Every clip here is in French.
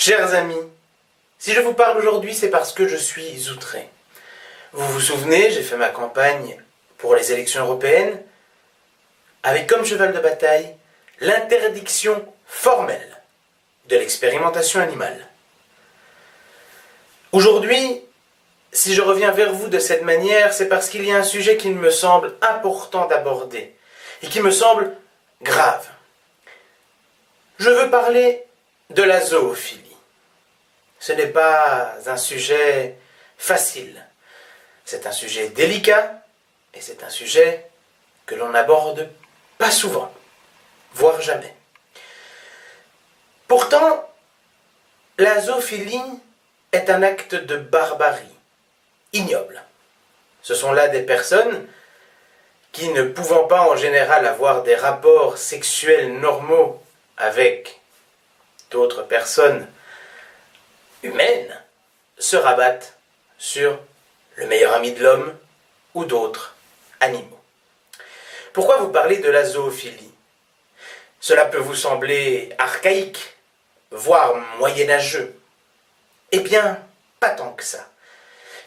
Chers amis, si je vous parle aujourd'hui, c'est parce que je suis outré. Vous vous souvenez, j'ai fait ma campagne pour les élections européennes avec comme cheval de bataille l'interdiction formelle de l'expérimentation animale. Aujourd'hui, si je reviens vers vous de cette manière, c'est parce qu'il y a un sujet qui me semble important d'aborder et qui me semble grave. Je veux parler de la zoophilie. Ce n'est pas un sujet facile. C'est un sujet délicat et c'est un sujet que l'on n'aborde pas souvent, voire jamais. Pourtant, la zoophilie est un acte de barbarie, ignoble. Ce sont là des personnes qui, ne pouvant pas en général avoir des rapports sexuels normaux avec d'autres personnes humaines, se rabattent sur le meilleur ami de l'homme ou d'autres animaux. Pourquoi vous parlez de la zoophilie? Cela peut vous sembler archaïque, voire moyenâgeux. Eh bien, pas tant que ça.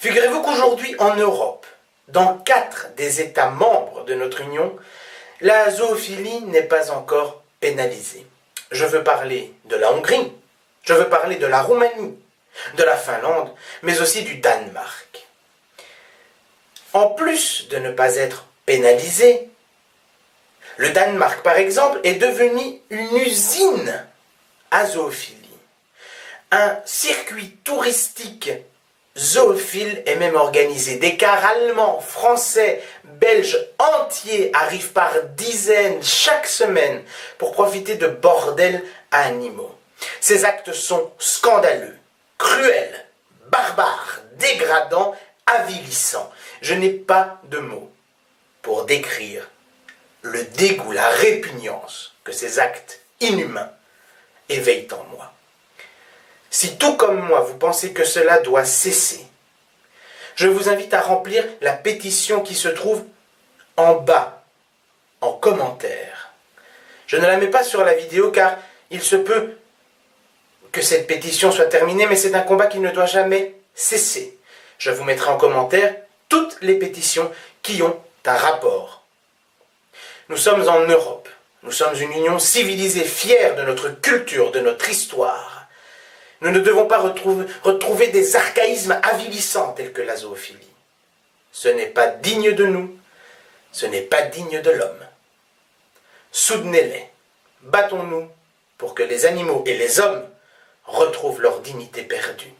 Figurez-vous qu'aujourd'hui, en Europe, dans 4 des États membres de notre Union, la zoophilie n'est pas encore pénalisée. Je veux parler de la Hongrie, je veux parler de la Roumanie, de la Finlande, mais aussi du Danemark. En plus de ne pas être pénalisé, le Danemark, par exemple, est devenu une usine à zoophilie. Un circuit touristique zoophile est même organisé. Des cars allemands, français, belges entiers arrivent par dizaines chaque semaine pour profiter de bordels animaux. Ces actes sont scandaleux, cruels, barbares, dégradants, avilissants. Je n'ai pas de mots pour décrire le dégoût, la répugnance que ces actes inhumains éveillent en moi. Si tout comme moi, vous pensez que cela doit cesser, je vous invite à remplir la pétition qui se trouve en bas, en commentaire. Je ne la mets pas sur la vidéo car il se peut que cette pétition soit terminée, mais c'est un combat qui ne doit jamais cesser. Je vous mettrai en commentaire toutes les pétitions qui ont un rapport. Nous sommes en Europe. Nous sommes une union civilisée, fière de notre culture, de notre histoire. Nous ne devons pas retrouver des archaïsmes avilissants tels que la zoophilie. Ce n'est pas digne de nous, ce n'est pas digne de l'homme. Soutenez-les, battons-nous pour que les animaux et les hommes retrouvent leur dignité perdue.